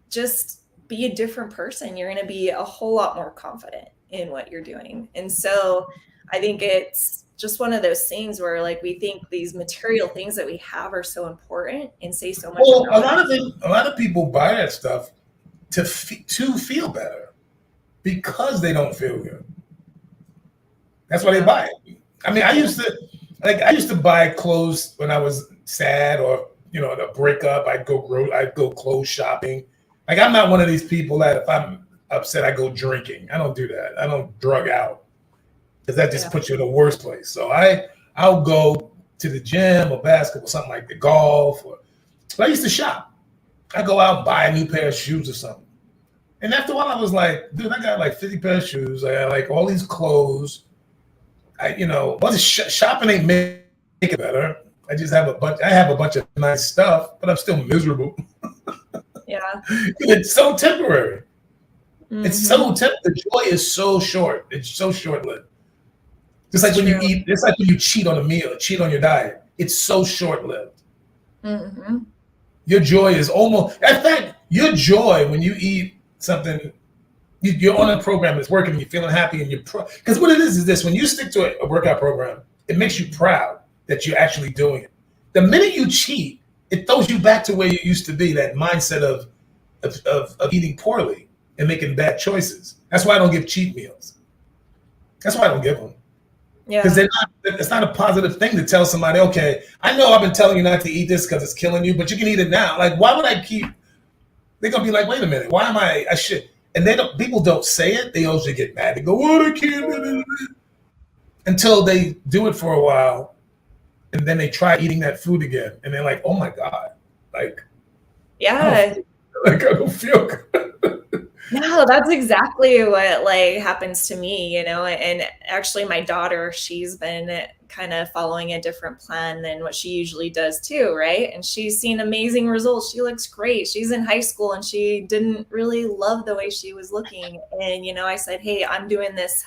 just be a different person. You're going to be a whole lot more confident in what you're doing. And so I think it's just one of those things where like we think these material things that we have are so important and say so much. Well, a lot of people buy that stuff to feel better because they don't feel good. That's why they buy it. I mean, I used to buy clothes when I was sad or, you know, a breakup. I'd go clothes shopping. Like, I'm not one of these people that if I'm upset, I go drinking. I don't do that. I don't drug out because that just puts you in the worst place. So I'll go to the gym or basketball, something like the golf. But I used to shop. I go out and buy a new pair of shoes or something. And after a while, I was like, dude, I got like 50 pairs of shoes. I got like all these clothes. Shopping ain't make it better. I just have I have a bunch of nice stuff, but I'm still miserable. Yeah. It's so temporary. Mm-hmm. It's so the joy is so short. It's so short-lived. Just like when you eat, it's like when you cheat on a meal, cheat on your diet. It's so short-lived. Mm-hmm. Your joy is almost, in fact, your joy when you eat something, you're on a program that's working and you're feeling happy and you're because what it is this: when you stick to a workout program, it makes you proud that you're actually doing it. The minute you cheat, it throws you back to where you used to be, that mindset of eating poorly and making bad choices. That's why I don't give cheat meals. That's why I don't give them. Yeah. Because it's not a positive thing to tell somebody, okay, I know I've been telling you not to eat this because it's killing you, but you can eat it now. Like, why would I keep? They're gonna be like, wait a minute, why am I should? And people don't say it. They also get mad. They go, "Oh, I can't," until they do it for a while, and then they try eating that food again, and they're like, "Oh my god!" Like, yeah, I don't feel good. No, that's exactly what like happens to me, you know. And actually, my daughter, she's been kind of following a different plan than what she usually does too, right? And she's seen amazing results. She looks great. She's in high school and she didn't really love the way she was looking. And, you know, I said, hey, I'm doing this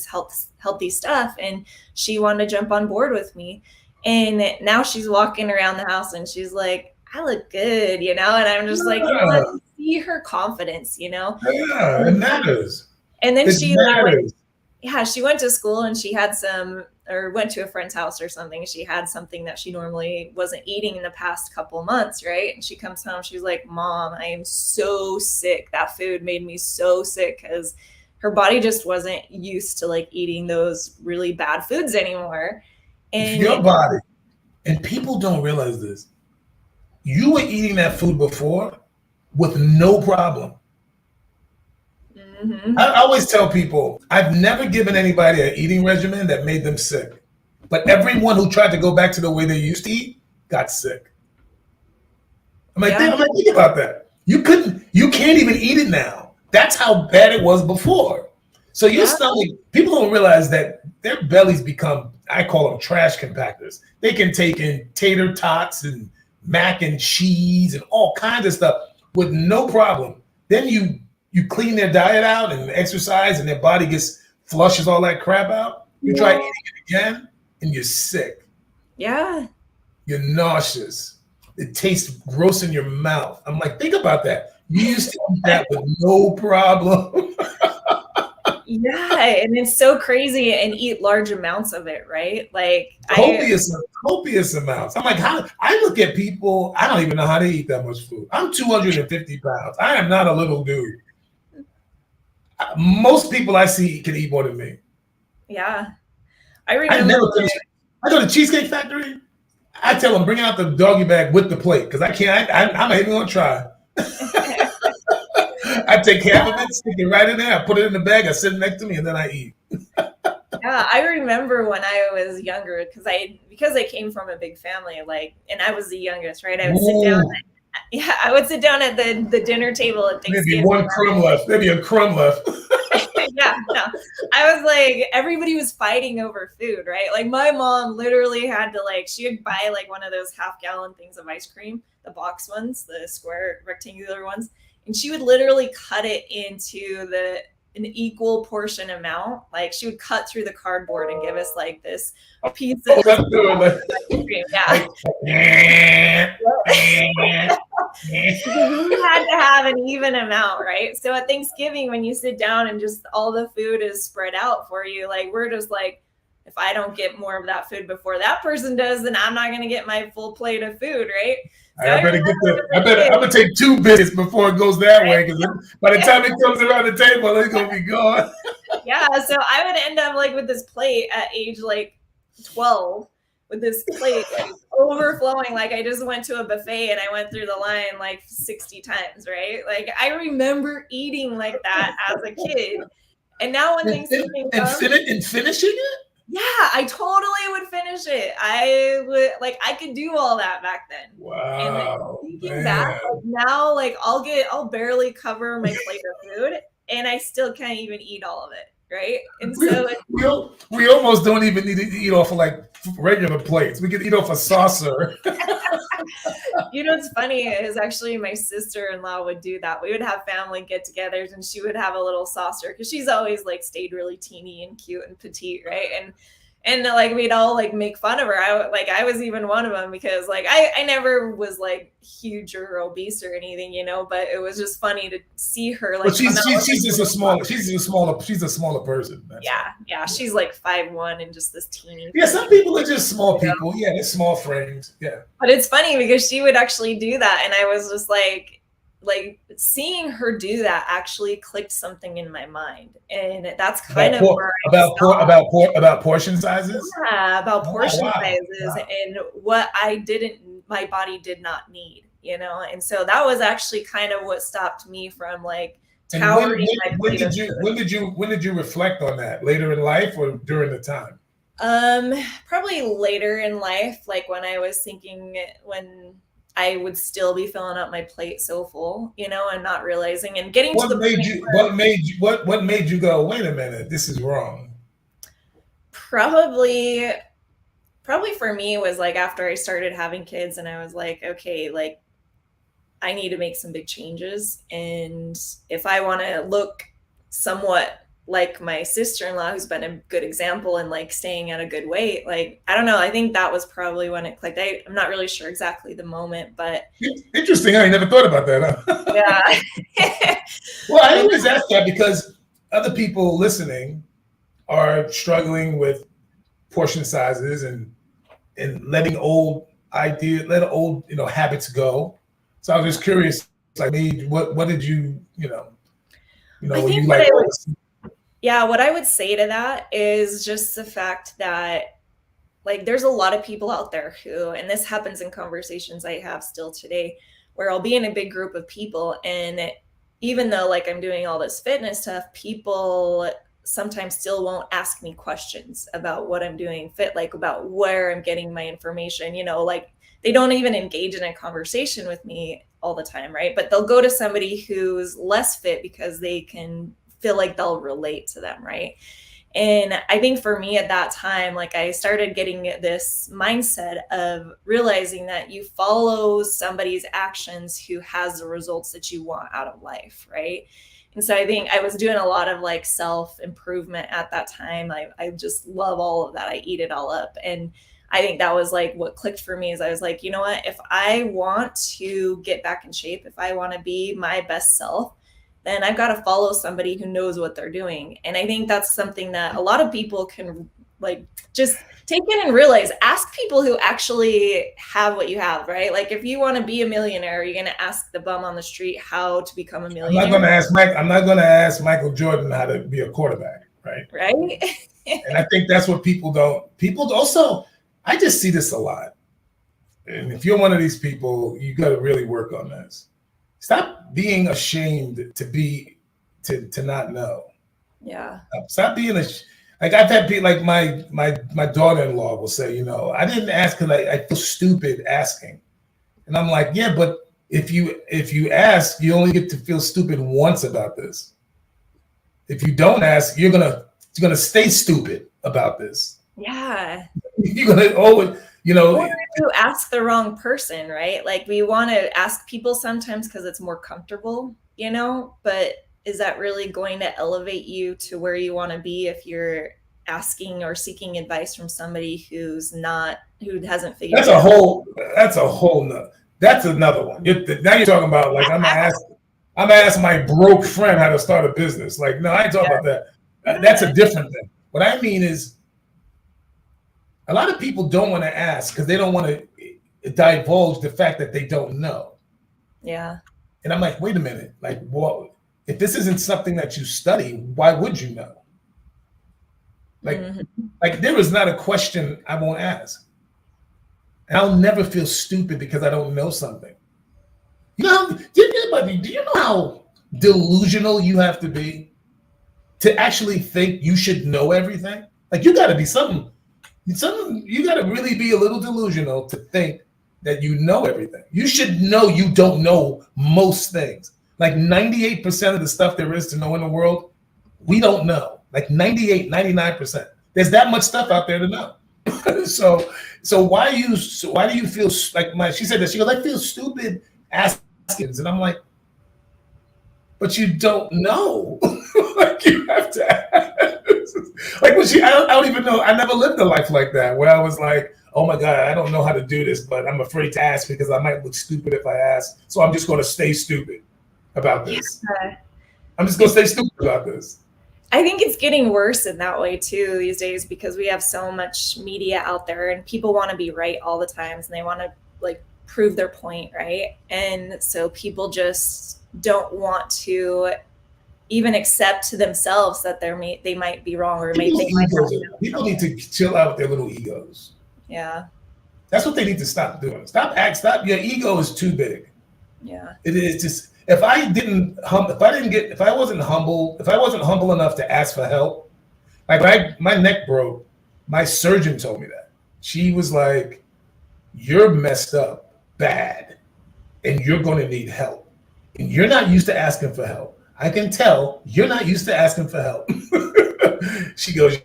healthy stuff. And she wanted to jump on board with me. And now she's walking around the house and she's like, I look good, you know? And I'm just like, yeah, see her confidence, you know? Yeah, it matters. And then she went to school and she had went to a friend's house or something. She had something that she normally wasn't eating in the past couple months, right? And she comes home, she's like, Mom, I am so sick. That food made me so sick because her body just wasn't used to like eating those really bad foods anymore. And your body, and people don't realize this, you were eating that food before with no problem. Mm-hmm. I always tell people, I've never given anybody an eating regimen that made them sick. But everyone who tried to go back to the way they used to eat got sick. I'm like, think about that. You can't even eat it now. That's how bad it was before. So your stomach, people don't realize that their bellies become, I call them trash compactors. They can take in tater tots and mac and cheese and all kinds of stuff with no problem. Then you clean their diet out and exercise and their body flushes all that crap out. You try eating it again and you're sick. Yeah. You're nauseous. It tastes gross in your mouth. I'm like, think about that. You used to eat that with no problem. Yeah, and it's so crazy and eat large amounts of it, right? Like Copious amounts. I'm like, how? I look at people. I don't even know how they eat that much food. I'm 250 pounds. I am not a little dude. Most people I see can eat more than me. yeah. I I remember never finish. I go to Cheesecake Factory. I tell them bring out the doggy bag with the plate because I can't. I'm not even gonna try. I take half of it, stick it right in there. I put it in the bag. I sit next to me, and then I eat. yeah, I remember when I was younger because I came from a big family, like, and I was the youngest, right? I would sit down. Ooh, Yeah, I would sit down at the dinner table at maybe Thanksgiving. one crumb left. Maybe a crumb left. Yeah, no. I was like, everybody was fighting over food, right? Like my mom literally had to she would buy like one of those half-gallon things of ice cream, the box ones, the square rectangular ones, and she would literally cut it into an equal portion amount. Like she would cut through the cardboard and give us like this piece of ice cream. Yeah. You had to have an even amount, right? So at Thanksgiving, when you sit down and just all the food is spread out for you, like we're just like, if I don't get more of that food before that person does, then I'm not going to get my full plate of food, right? So I'm gonna take 2 biscuits before it goes that way because by the time it comes around the table, it's gonna be gone. Yeah, so I would end up like with this plate at age like 12 with this plate like overflowing, like I just went to a buffet and I went through the line like 60 times, right? Like I remember eating like that as a kid. And now when Thanksgiving comes, and finishing it? Yeah, I totally would finish it. I could do all that back then. Wow. And thinking back, like now, like I'll barely cover my plate of food, and I still can't even eat all of it, right? And so we almost don't even need to eat off of like regular plates. We could eat off a saucer. You know what's funny is actually my sister-in-law would do that. We would have family get-togethers and she would have a little saucer because she's always like stayed really teeny and cute and petite, right? And like we'd all like make fun of her. I was even one of them because like I never was like huge or obese or anything, but it was just funny to see her like. But she's just a smaller person. Yeah, she's like 5'1" and just this teeny. Yeah, some people are just small people. Yeah, they're small frames. Yeah. But it's funny because she would actually do that, and I was just like seeing her do that actually clicked something in my mind, and that's kind of where about portion sizes. Yeah, about portion sizes and what my body did not need, and so that was actually kind of what stopped me from like towering. When did you reflect on that? Later in life or during the time? Probably later in life, like when I was thinking when I would still be filling up my plate so full, and not realizing and getting what made you go, wait a minute, this is wrong? Probably for me was like after I started having kids and I was like, okay, like I need to make some big changes. And if I want to look somewhat like my sister-in-law, who's been a good example and like staying at a good weight, like I don't know, I think that was probably when it clicked. I'm not really sure exactly the moment, but interesting. I never thought about that. Yeah. Well, I always ask that because other people listening are struggling with portion sizes and letting old habits go. So I was just curious, like, what did you were you like? Yeah, what I would say to that is just the fact that like there's a lot of people out there who, and this happens in conversations I have still today, where I'll be in a big group of people, and even though like I'm doing all this fitness stuff, people sometimes still won't ask me questions about what I'm doing fit, like about where I'm getting my information, like they don't even engage in a conversation with me all the time, right? But they'll go to somebody who's less fit because they can feel like they'll relate to them, right? And I think for me at that time, like I started getting this mindset of realizing that you follow somebody's actions who has the results that you want out of life, right? And so I think I was doing a lot of like self-improvement at that time. I just love all of that. I eat it all up. And I think that was like what clicked for me is I was like, you know what, if I want to get back in shape, if I want to be my best self, then I've got to follow somebody who knows what they're doing. And I think that's something that a lot of people can like just take in and realize. Ask people who actually have what you have, right? Like if you want to be a millionaire, you're going to ask the bum on the street how to become a millionaire. I'm not going to ask Michael Jordan how to be a quarterback, right? Right. And I think that's what people also, I just see this a lot. And if you're one of these people, you got to really work on this. Stop being ashamed to not know. Yeah. Stop being like I've had people like my daughter-in-law will say, you know, I didn't ask because I feel stupid asking. And I'm like, yeah, but if you ask, you only get to feel stupid once about this. If you don't ask, you're gonna stay stupid about this. Yeah. You're gonna always, you know. Or you ask the wrong person, right? Like we want to ask people sometimes because it's more comfortable, you know, but is that really going to elevate you to where you want to be if you're asking or seeking advice from somebody who hasn't figured that's it out? That's another one. Now you're talking about like I'm gonna ask my broke friend how to start a business. Like, no, I ain't talking about that. That's a different thing. What I mean is a lot of people don't want to ask because they don't want to divulge the fact that they don't know. Yeah. And I'm like, wait a minute. Like, what? If this isn't something that you study, why would you know? Like, like there is not a question I won't ask. And I'll never feel stupid because I don't know something. You know, do you know how delusional you have to be to actually think you should know everything? Like you gotta be you gotta really be a little delusional to think that you know everything. You should know you don't know most things. Like 98% of the stuff there is to know in the world, we don't know. Like 98, 99%. There's that much stuff out there to know. So why do you feel like she said that she goes, I feel stupid asking, and I'm like, but you don't know. Like you have to ask. Like I don't even know. I never lived a life like that where I was like, oh my God, I don't know how to do this, but I'm afraid to ask because I might look stupid if I ask. So I'm just going to stay stupid about this. Yeah. I'm just going to stay stupid about this. I think it's getting worse in that way too these days because we have so much media out there and people want to be right all the times and they want to like prove their point, right? And so people just don't want to even accept to themselves that they might be wrong or people need to chill out with their little egos. Yeah. That's what they need to stop doing. Stop. Your ego is too big. Yeah. It is just, if I wasn't humble enough to ask for help, like my neck broke, my surgeon told me that. She was like, you're messed up bad and you're going to need help. And you're not used to asking for help. I can tell you're not used to asking for help. She goes,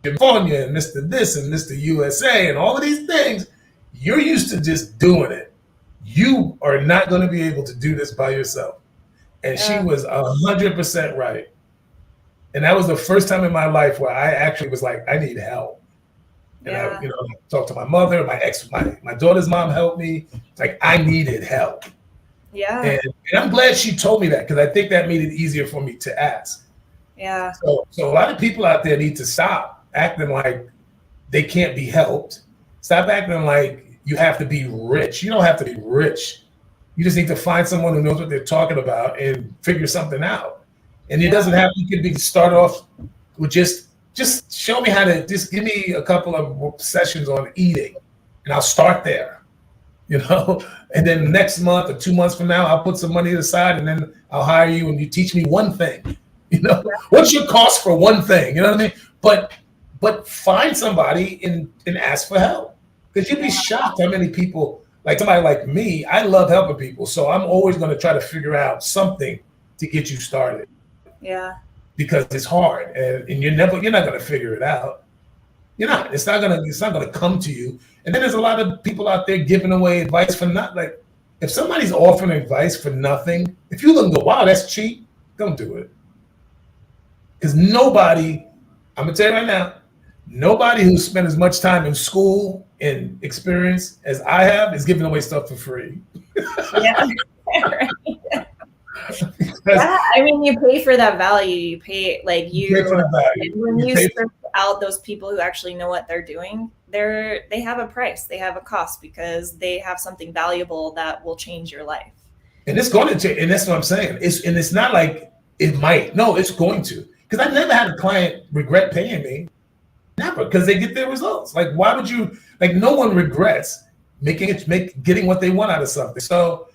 California and Mr. This and Mr. USA and all of these things, you're used to just doing it. You are not going to be able to do this by yourself. And she was 100% right. And that was the first time in my life where I actually was like, I need help. And I talked to my mother, my daughter's mom helped me. Like I needed help. Yeah. And I'm glad she told me that because I think that made it easier for me to ask. Yeah. So a lot of people out there need to stop acting like they can't be helped. Stop acting like you have to be rich. You don't have to be rich. You just need to find someone who knows what they're talking about and figure something out. And it doesn't have to start off with just show me how to, just give me a couple of sessions on eating and I'll start there, and then next month or 2 months from now, I'll put some money aside and then I'll hire you and you teach me one thing, what's your cost for one thing? You know what I mean? But find somebody and ask for help because you'd be shocked how many people, like somebody like me, I love helping people. So I'm always going to try to figure out something to get you started. Yeah. Because it's hard and you're not going to figure it out. You're not. It's not going to come to you. And then there's a lot of people out there giving away advice for nothing. Like if somebody's offering advice for nothing, if you look and go, wow, that's cheap, don't do it. Because nobody, I'm going to tell you right now, nobody who spent as much time in school and experience as I have is giving away stuff for free. Yeah. Yeah, I mean, you pay for that value. You pay pay for the value. when You you pay strip out those people who actually know what they're doing, they have a price, they have a cost because they have something valuable that will change your life. and it's going to change. And that's what I'm saying. It's not like it might. No, it's going to. Because I've never had a client regret paying me. Never, because they get their results. Like, why would you? Like, no one regrets getting what they want out of something. So,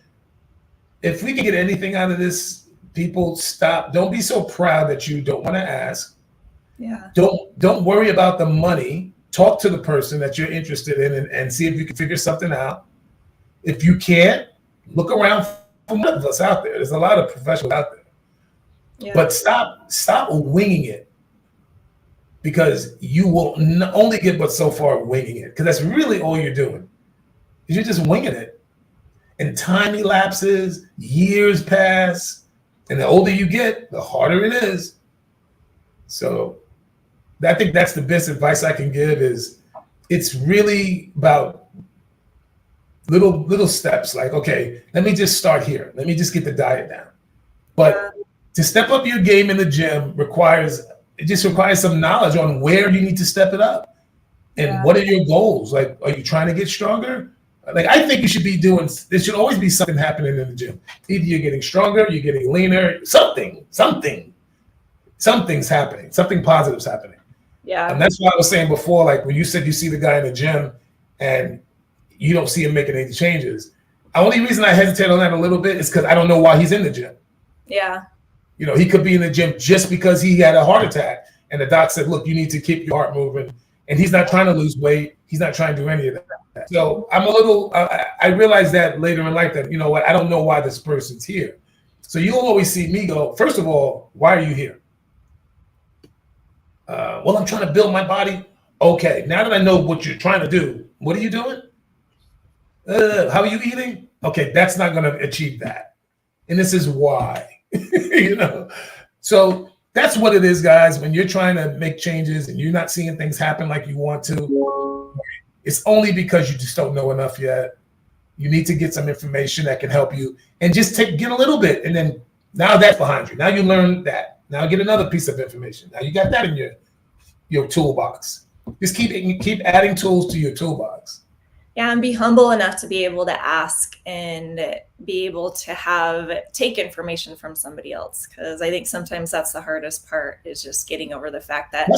if we can get anything out of this, people stop. Don't be so proud that you don't want to ask. Yeah. Don't worry about the money. Talk to the person that you're interested in and see if you can figure something out. If you can't, look around for one of us out there. There's a lot of professionals out there. Yeah. But stop winging it. Because you will only get but so far winging it. Because that's really all you're doing. Is you're just winging it. And time elapses, years pass, and the older you get, the harder it is. So I think that's the best advice I can give is it's really about little steps. Like, okay, let me just start here. Let me just get the diet down. But to step up your game in the gym requires some knowledge on where you need to step it up and what are your goals. Like, are you trying to get stronger? Like, I think you should be there should always be something happening in the gym. Either you're getting stronger, you're getting leaner, something's happening, something positive's happening. Yeah. And that's what I was saying before, like when you said you see the guy in the gym and you don't see him making any changes. The only reason I hesitate on that a little bit is because I don't know why he's in the gym. Yeah. You know, he could be in the gym just because he had a heart attack. And the doc said, look, you need to keep your heart moving. And he's not trying to lose weight. He's not trying to do any of that. So I realized that later in life that, you know what, I don't know why this person's here. So you'll always see me go, first of all, why are you here? Well, I'm trying to build my body. Okay, now that I know what you're trying to do, what are you doing? How are you eating? Okay, that's not going to achieve that. And this is why. You know, so that's what it is, guys. When you're trying to make changes and you're not seeing things happen like you want to, it's only because you just don't know enough yet. You need to get some information that can help you and just get a little bit. And then now that's behind you. Now you learn that. Now get another piece of information. Now you got that in your toolbox. Just keep adding tools to your toolbox. Yeah, and be humble enough to be able to ask and be able to take information from somebody else. Because I think sometimes that's the hardest part is just getting over the fact that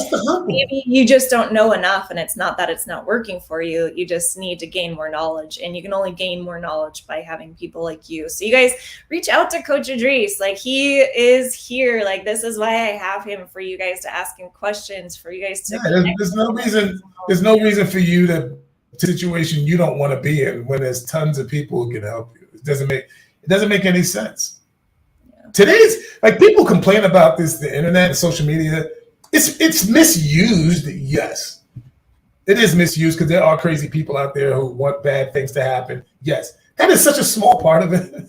maybe you just don't know enough, and it's not that it's not working for you. You just need to gain more knowledge, and you can only gain more knowledge by having people like you. So you guys reach out to Coach Idris. Like, he is here. Like, this is why I have him, for you guys to ask him questions, for you guys to there's no reason for you to situation you don't want to be in when there's tons of people who can help you. It doesn't make any sense. Yeah. Today's, like, people complain about this, the internet and social media. It's misused. Yes, it is misused because there are crazy people out there who want bad things to happen. Yes, that is such a small part of it.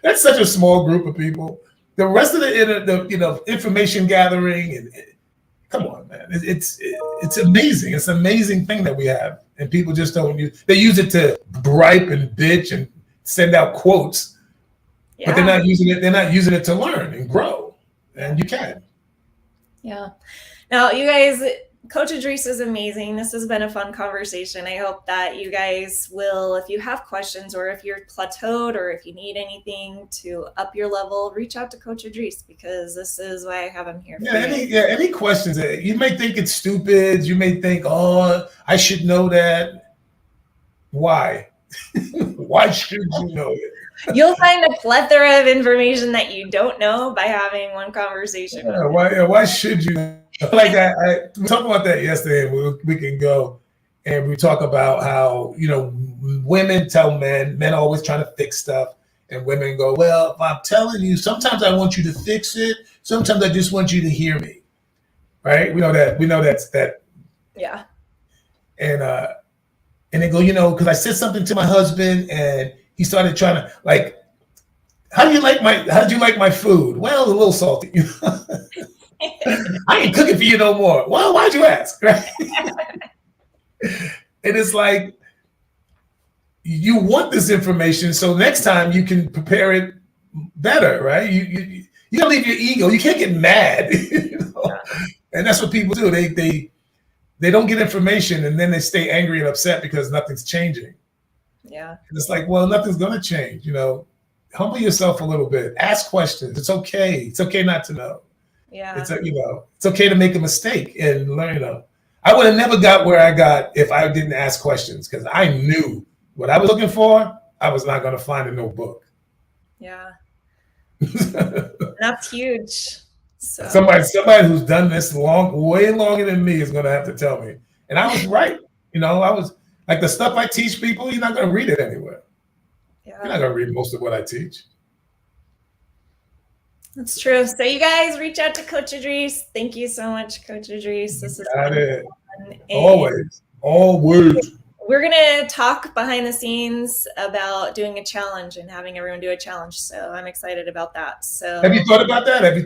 That's such a small group of people. The rest of the information gathering and come on, man. It's amazing. It's an amazing thing that we have. And people just don't use they use it to gripe and bitch and send out quotes. Yeah. But they're not using it to learn and grow. And you can. Yeah. Now, you guys, Coach Idris is amazing. This has been a fun conversation. I hope that you guys will, if you have questions or if you're plateaued or if you need anything to up your level, reach out to Coach Idris, because this is why I have him here. Any questions? You may think it's stupid. You may think, oh, I should know that. Why? Why should you know it? You'll find a plethora of information that you don't know by having one conversation. Why should you? Like we talked about that yesterday. We can go and we talk about how, women tell men are always trying to fix stuff, and women go, well, if I'm telling you, sometimes I want you to fix it. Sometimes I just want you to hear me. Right? We know that's that. Yeah. And they go, because I said something to my husband and he started trying to, like, how did you like my food? Well, a little salty. I ain't cooking for you no more. Well, why'd you ask? Right? And it's like, you want this information so next time you can prepare it better, right? You gotta leave your ego. You can't get mad, and that's what people do. They don't get information, and then they stay angry and upset because nothing's changing. Yeah. And it's like, well, nothing's gonna change. Humble yourself a little bit. Ask questions. It's okay. It's okay not to know. Yeah. It's okay to make a mistake and learn. I would have never got where I got if I didn't ask questions, because I knew what I was looking for. I was not going to find in no book. Yeah. That's huge. So Somebody who's done this way longer than me is going to have to tell me. And I was right. I was like, the stuff I teach people, you're not going to read it anywhere. yeah. You're not going to read most of what I teach. That's true. So you guys reach out to Coach Idris. Thank you so much, Coach Idris. This is Got it. fun. Always. We're going to talk behind the scenes about doing a challenge and having everyone do a challenge. So I'm excited about that. So have you thought about that? Have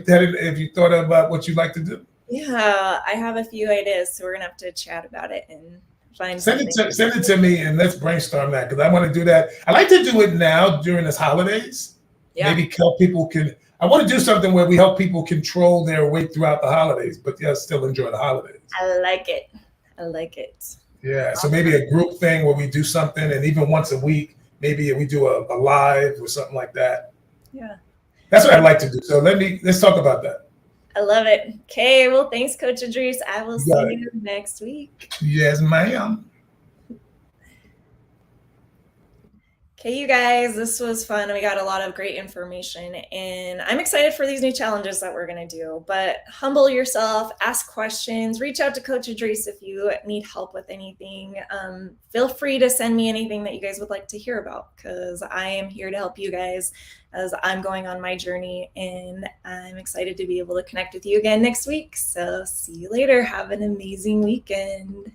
you thought about what you'd like to do? Yeah, I have a few ideas. So we're going to have to chat about it and find Send it to me, and let's brainstorm that, because I want to do that. I like to do it now during this holidays. Yeah. Maybe help people I want to do something where we help people control their weight throughout the holidays, but still enjoy the holidays. I like it. Yeah, so maybe a group thing where we do something, and even once a week, maybe we do a live or something like that. Yeah. That's what I'd like to do. So let's talk about that. I love it. Okay, well, thanks, Coach Idris. I will see you next week. Yes, ma'am. Okay, you guys, this was fun. We got a lot of great information, and I'm excited for these new challenges that we're going to do. But humble yourself, ask questions, reach out to Coach Idris if you need help with anything. Feel free to send me anything that you guys would like to hear about, because I am here to help you guys as I'm going on my journey, and I'm excited to be able to connect with you again next week. So see you later. Have an amazing weekend.